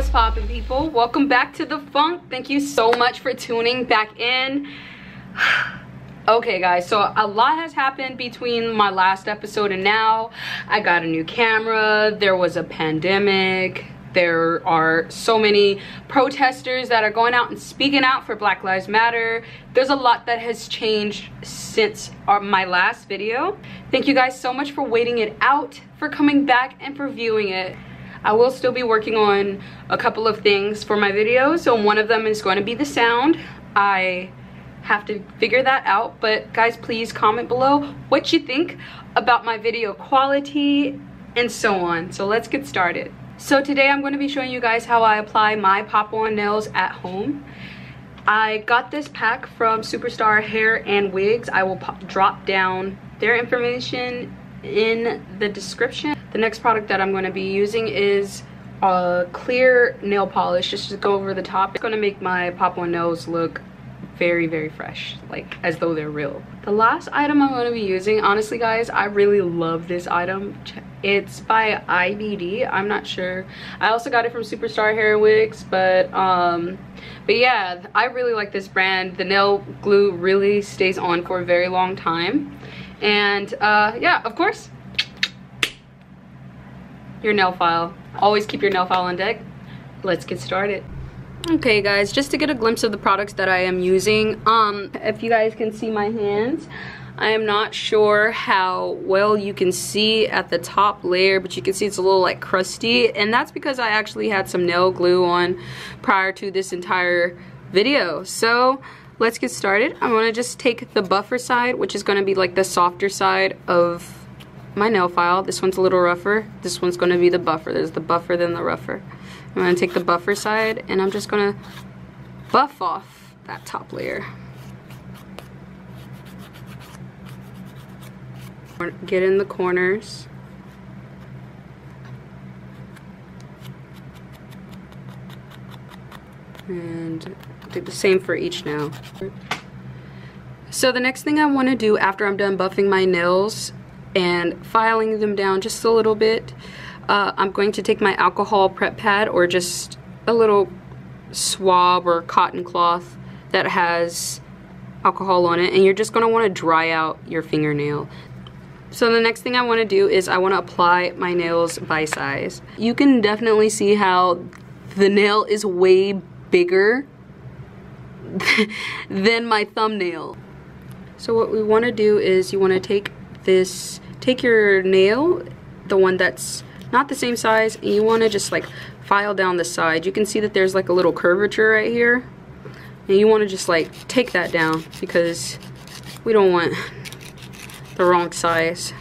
What's poppin', people? Welcome back to the funk. Thank you so much for tuning back in. Okay guys, so a lot has happened between my last episode and now. I got a new camera, there was a pandemic, there are so many protesters that are going out and speaking out for Black Lives Matter. There's a lot that has changed since my last video. Thank you guys so much for waiting it out, for coming back and for viewing it. I will still be working on a couple of things for my videos, so one of them is going to be the sound. I have to figure that out, but guys, please comment below what you think about my video quality and so on. So let's get started. So today I'm going to be showing you guys how I apply my pop-on nails at home. I got this pack from Superstar Hair and Wigs. I will drop down their information in the description. The next product that I'm going to be using is a clear nail polish just to go over the top. It's going to make my pop-on nails look very, very fresh, like as though they're real. The last item I'm going to be using, honestly guys, I really love this item. It's by IBD. I'm not sure. I also got it from Superstar Hair and Wigs, but yeah, I really like this brand. The nail glue really stays on for a very long time. And yeah, of course, your nail file. Always keep your nail file on deck. Let's get started. Okay guys, just to get a glimpse of the products that I am using, if you guys can see my hands, I am not sure how well you can see at the top layer, but you can see it's a little like crusty, and that's because I actually had some nail glue on prior to this entire video. So let's get started. I'm going to just take the buffer side, which is going to be like the softer side of my nail file. This one's a little rougher. This one's going to be the buffer. There's the buffer, then the rougher. I'm going to take the buffer side and I'm just going to buff off that top layer. Get in the corners. And do the same for each nail. So the next thing I want to do after I'm done buffing my nails and filing them down just a little bit, I'm going to take my alcohol prep pad, or just a little swab or cotton cloth that has alcohol on it, and you're just going to want to dry out your fingernail. So the next thing I want to do is I want to apply my nails by size. You can definitely see how the nail is way bigger than my thumbnail. So what we want to do is you want to take your nail, the one that's not the same size, and you want to just like file down the side. You can see that there's like a little curvature right here, and you want to just like take that down because we don't want the wrong size.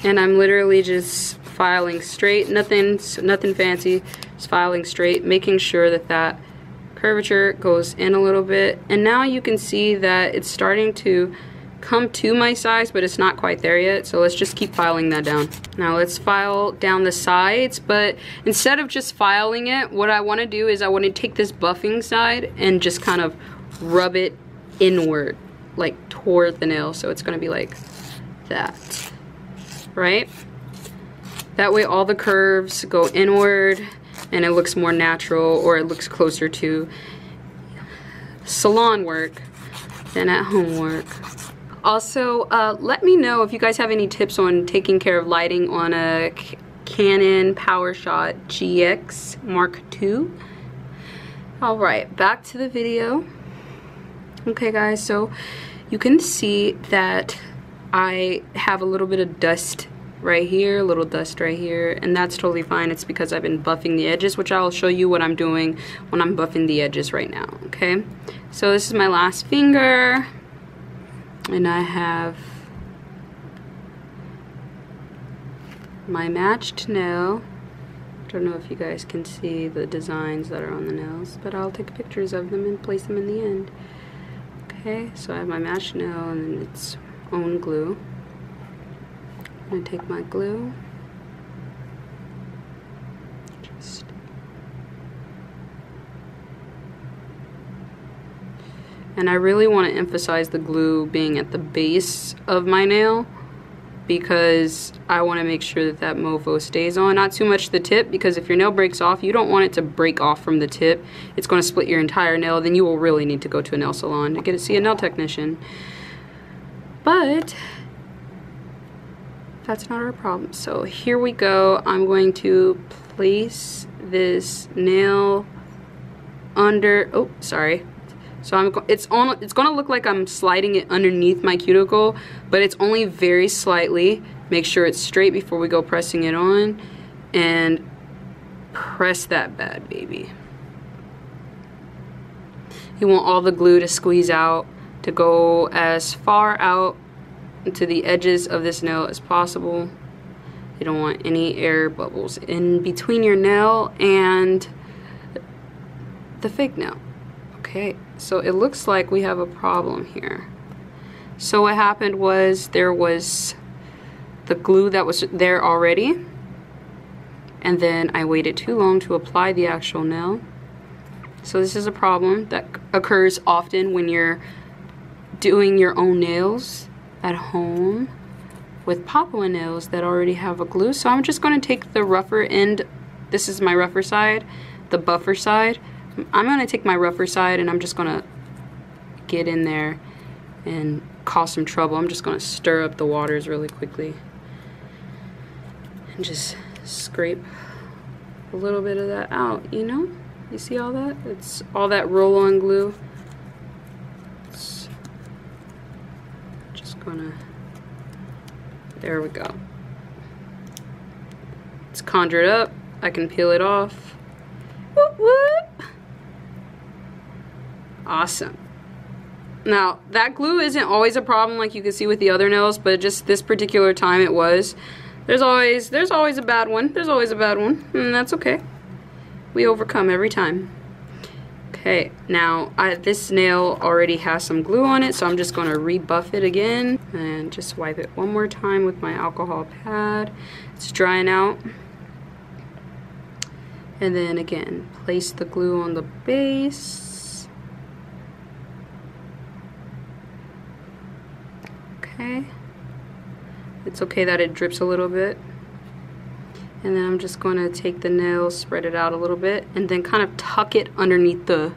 And I'm literally just filing straight, nothing fancy, just filing straight, making sure that that curvature goes in a little bit. And now you can see that it's starting to come to my size, but it's not quite there yet, so let's just keep filing that down. Now let's file down the sides, but instead of just filing it, what I want to do is I want to take this buffing side and just kind of rub it inward, like toward the nail, so it's going to be like that, right? That way all the curves go inward and it looks more natural, or it looks closer to salon work than at home work. Also, let me know if you guys have any tips on taking care of lighting on a Canon PowerShot GX Mark II. Alright, back to the video. Okay guys, so you can see that I have a little bit of dust right here, a little dust right here, and that's totally fine. It's because I've been buffing the edges, which I'll show you what I'm doing when I'm buffing the edges right now, okay? So this is my last finger. And I have my matched nail. I don't know if you guys can see the designs that are on the nails, but I'll take pictures of them and place them in the end. Okay, so I have my matched nail and then its own glue. I'm going to take my glue. And I really want to emphasize the glue being at the base of my nail because I want to make sure that that mofo stays on. Not too much the tip, because if your nail breaks off, you don't want it to break off from the tip. It's going to split your entire nail. Then you will really need to go to a nail salon to get to see a nail technician. But that's not our problem. So here we go. I'm going to place this nail under, oh, sorry. So it's going to look like I'm sliding it underneath my cuticle, but it's only very slightly. Make sure it's straight before we go pressing it on, and press that bad baby. You want all the glue to squeeze out, to go as far out to the edges of this nail as possible. You don't want any air bubbles in between your nail and the fake nail. Okay, so it looks like we have a problem here. So what happened was there was the glue that was there already, and then I waited too long to apply the actual nail. So this is a problem that occurs often when you're doing your own nails at home with pop-on nails that already have a glue. So I'm just going to take the rougher end. This is my rougher side, the buffer side. I'm going to take my rougher side and I'm just going to get in there and cause some trouble. I'm just going to stir up the waters really quickly and just scrape a little bit of that out, you know? You see all that? It's all that roll-on glue. It's just going to, there we go. It's conjured up. I can peel it off. Whoop, whoop. Awesome. Now, that glue isn't always a problem like you can see with the other nails, but just this particular time it was. There's always a bad one. There's always a bad one, and that's okay. We overcome every time. Okay, now this nail already has some glue on it, so I'm just going to rebuff it again and just wipe it one more time with my alcohol pad. It's drying out. And then again, place the glue on the base. Okay. It's okay that it drips a little bit. And then I'm just going to take the nail, spread it out a little bit, and then kind of tuck it underneath the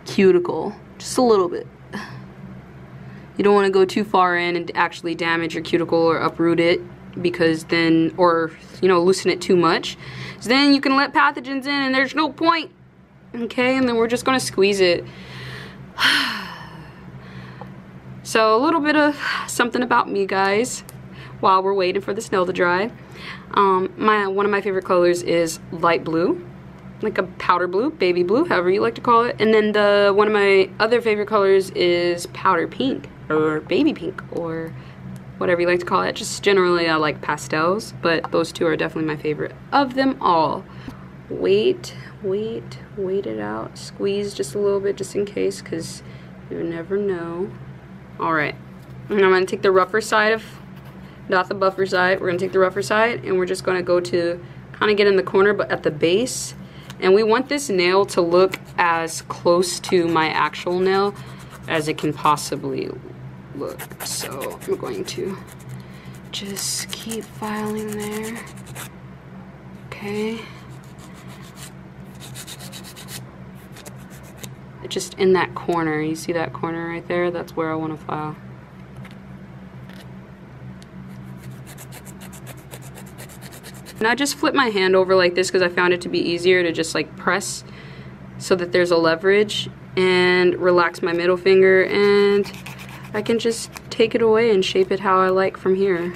cuticle. Just a little bit. You don't want to go too far in and actually damage your cuticle or uproot it, because then, or, you know, loosen it too much. So then you can let pathogens in and there's no point. Okay, and then we're just going to squeeze it. So a little bit of something about me, guys, while we're waiting for this nail to dry. One of my favorite colors is light blue, like a powder blue, baby blue, however you like to call it. And then one of my other favorite colors is powder pink, or baby pink, or whatever you like to call it. Just generally I like pastels, but those two are definitely my favorite of them all. Wait it out. Squeeze just a little bit just in case, because you never know. Alright, and I'm going to take the rougher side of, not the buffer side, we're going to take the rougher side, and we're just going to go to kind of get in the corner but at the base. And we want this nail to look as close to my actual nail as it can possibly look. So I'm going to just keep filing there. Okay. Just in that corner, you see that corner right there? That's where I want to file. And I just flip my hand over like this because I found it to be easier to just like press so that there's a leverage, and relax my middle finger, and I can just take it away and shape it how I like from here.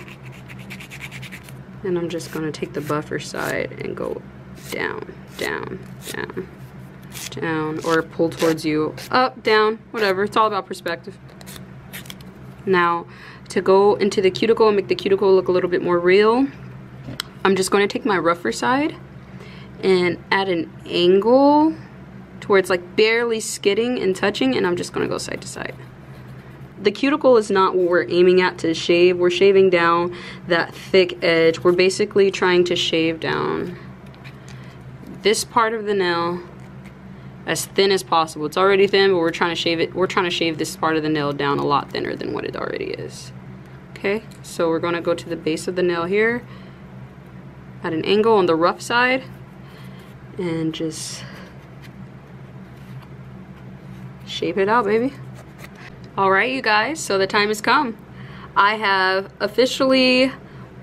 And I'm just going to take the buffer side and go down, down, down, down, or pull towards you, up, down, whatever. It's all about perspective. Now, to go into the cuticle and make the cuticle look a little bit more real, I'm just going to take my rougher side and add an angle to where it's like barely skidding and touching, and I'm just going to go side to side. The cuticle is not what we're aiming at to shave. We're shaving down that thick edge. We're basically trying to shave down this part of the nail as thin as possible. It's already thin, but we're trying to shave it. We're trying to shave this part of the nail down a lot thinner than what it already is. Okay, so we're gonna go to the base of the nail here at an angle on the rough side and just shape it out, baby. All right, you guys, so the time has come. I have officially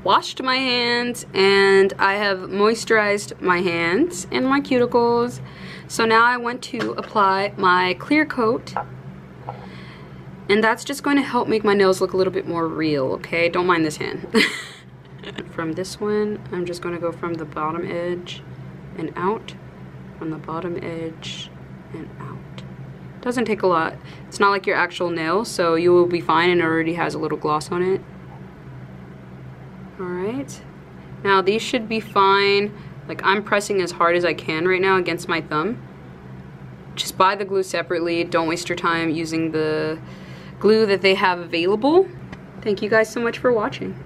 washed my hands and I have moisturized my hands and my cuticles. So now I want to apply my clear coat, and that's just going to help make my nails look a little bit more real, okay? Don't mind this hand. From this one, I'm just going to go from the bottom edge and out, from the bottom edge and out. Doesn't take a lot. It's not like your actual nail, so you will be fine, and it already has a little gloss on it. Alright, now these should be fine. Like, I'm pressing as hard as I can right now against my thumb. Just buy the glue separately. Don't waste your time using the glue that they have available. Thank you guys so much for watching.